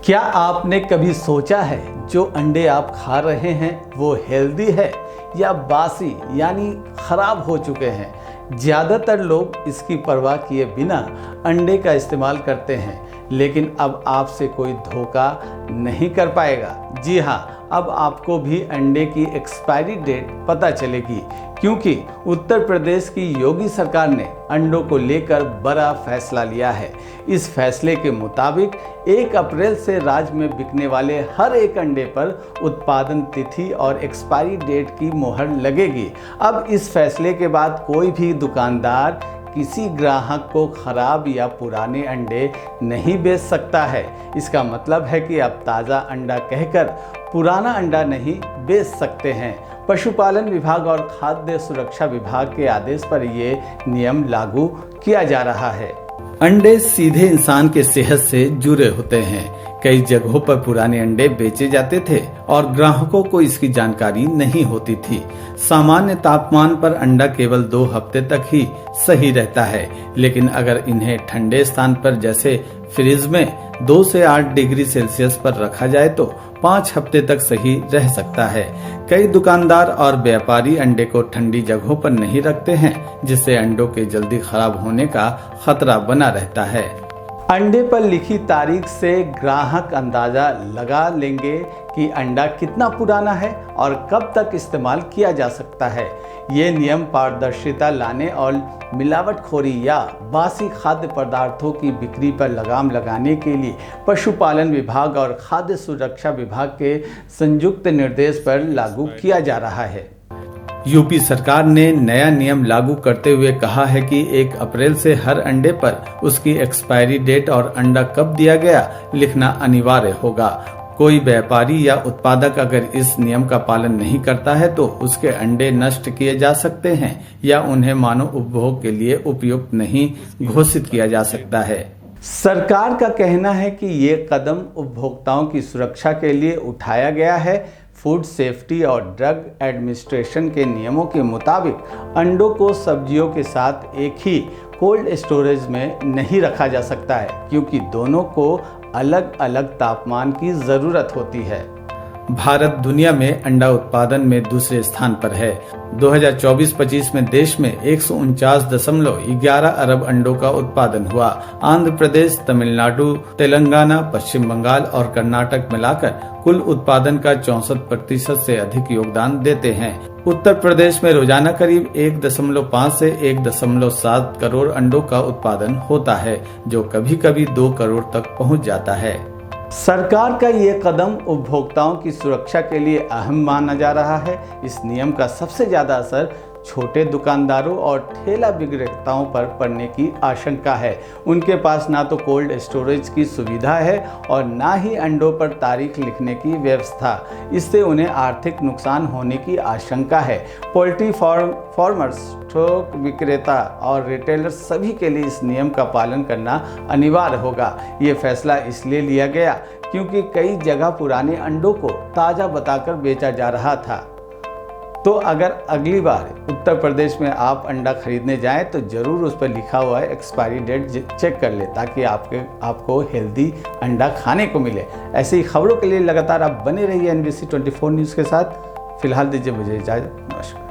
क्या आपने कभी सोचा है जो अंडे आप खा रहे हैं वो हेल्दी है या बासी यानी खराब हो चुके हैं। ज़्यादातर लोग इसकी परवाह किए बिना अंडे का इस्तेमाल करते हैं, लेकिन अब आपसे कोई धोखा नहीं कर पाएगा। जी हाँ, अब आपको भी अंडे की एक्सपायरी डेट पता चलेगी, क्योंकि उत्तर प्रदेश की योगी सरकार ने अंडों को लेकर बड़ा फैसला लिया है। इस फैसले के मुताबिक 1 अप्रैल से राज्य में बिकने वाले हर एक अंडे पर उत्पादन तिथि और एक्सपायरी डेट की मोहर लगेगी। अब इस फैसले के बाद कोई भी दुकानदार किसी ग्राहक को खराब या पुराने अंडे नहीं बेच सकता है। इसका मतलब है कि अब ताज़ा अंडा कहकर पुराना अंडा नहीं बेच सकते हैं। पशुपालन विभाग और खाद्य सुरक्षा विभाग के आदेश पर ये नियम लागू किया जा रहा है। अंडे सीधे इंसान के सेहत से जुड़े होते हैं। कई जगहों पर पुराने अंडे बेचे जाते थे और ग्राहकों को इसकी जानकारी नहीं होती थी। सामान्य तापमान पर अंडा केवल 2 हफ्ते तक ही सही रहता है, लेकिन अगर इन्हें ठंडे स्थान पर जैसे फ्रिज में 2 से 8 डिग्री सेल्सियस पर रखा जाए तो 5 हफ्ते तक सही रह सकता है। कई दुकानदार और व्यापारी अंडे को ठंडी जगहों पर नहीं रखते हैं, जिससे अंडों के जल्दी खराब होने का खतरा बना रहता है। अंडे पर लिखी तारीख से ग्राहक अंदाजा लगा लेंगे कि अंडा कितना पुराना है और कब तक इस्तेमाल किया जा सकता है। ये नियम पारदर्शिता लाने और मिलावटखोरी या बासी खाद्य पदार्थों की बिक्री पर लगाम लगाने के लिए पशुपालन विभाग और खाद्य सुरक्षा विभाग के संयुक्त निर्देश पर लागू किया जा रहा है। यूपी सरकार ने नया नियम लागू करते हुए कहा है कि 1 अप्रैल से हर अंडे पर उसकी एक्सपायरी डेट और अंडा कब दिया गया लिखना अनिवार्य होगा। कोई व्यापारी या उत्पादक अगर इस नियम का पालन नहीं करता है तो उसके अंडे नष्ट किए जा सकते हैं या उन्हें मानव उपभोग के लिए उपयुक्त नहीं घोषित किया जा सकता है। सरकार का कहना है कि ये कदम उपभोक्ताओं की सुरक्षा के लिए उठाया गया है। फूड सेफ्टी और ड्रग एडमिनिस्ट्रेशन के नियमों के मुताबिक अंडों को सब्जियों के साथ एक ही कोल्ड स्टोरेज में नहीं रखा जा सकता है, क्योंकि दोनों को अलग अलग तापमान की ज़रूरत होती है। भारत दुनिया में अंडा उत्पादन में दूसरे स्थान पर है। 2024-25 में देश में 149.11 अरब अंडों का उत्पादन हुआ। आंध्र प्रदेश, तमिलनाडु, तेलंगाना, पश्चिम बंगाल और कर्नाटक मिलाकर कुल उत्पादन का 64% से अधिक योगदान देते हैं। उत्तर प्रदेश में रोजाना करीब 1.5 से 1.7 करोड़ अंडों का उत्पादन होता है, जो कभी कभी 2 करोड़ तक पहुंच जाता है। सरकार का ये कदम उपभोक्ताओं की सुरक्षा के लिए अहम माना जा रहा है। इस नियम का सबसे ज़्यादा असर छोटे दुकानदारों और ठेला विक्रेताओं पर पड़ने की आशंका है। उनके पास ना तो कोल्ड स्टोरेज की सुविधा है और ना ही अंडों पर तारीख लिखने की व्यवस्था। इससे उन्हें आर्थिक नुकसान होने की आशंका है। पोल्ट्री फार्मर्स, थोक विक्रेता और रिटेलर सभी के लिए इस नियम का पालन करना अनिवार्य होगा। ये फैसला इसलिए लिया गया क्योंकि कई जगह पुराने अंडों को ताज़ा बताकर बेचा जा रहा था। तो अगर अगली बार उत्तर प्रदेश में आप अंडा खरीदने जाएं तो ज़रूर उस पर लिखा हुआ है एक्सपायरी डेट चेक कर ले, ताकि आपको हेल्दी अंडा खाने को मिले। ऐसी खबरों के लिए लगातार आप बने रहिए NBC 24 न्यूज़ के साथ। फिलहाल दीजिए मुझे इजाज़त। नमस्कार।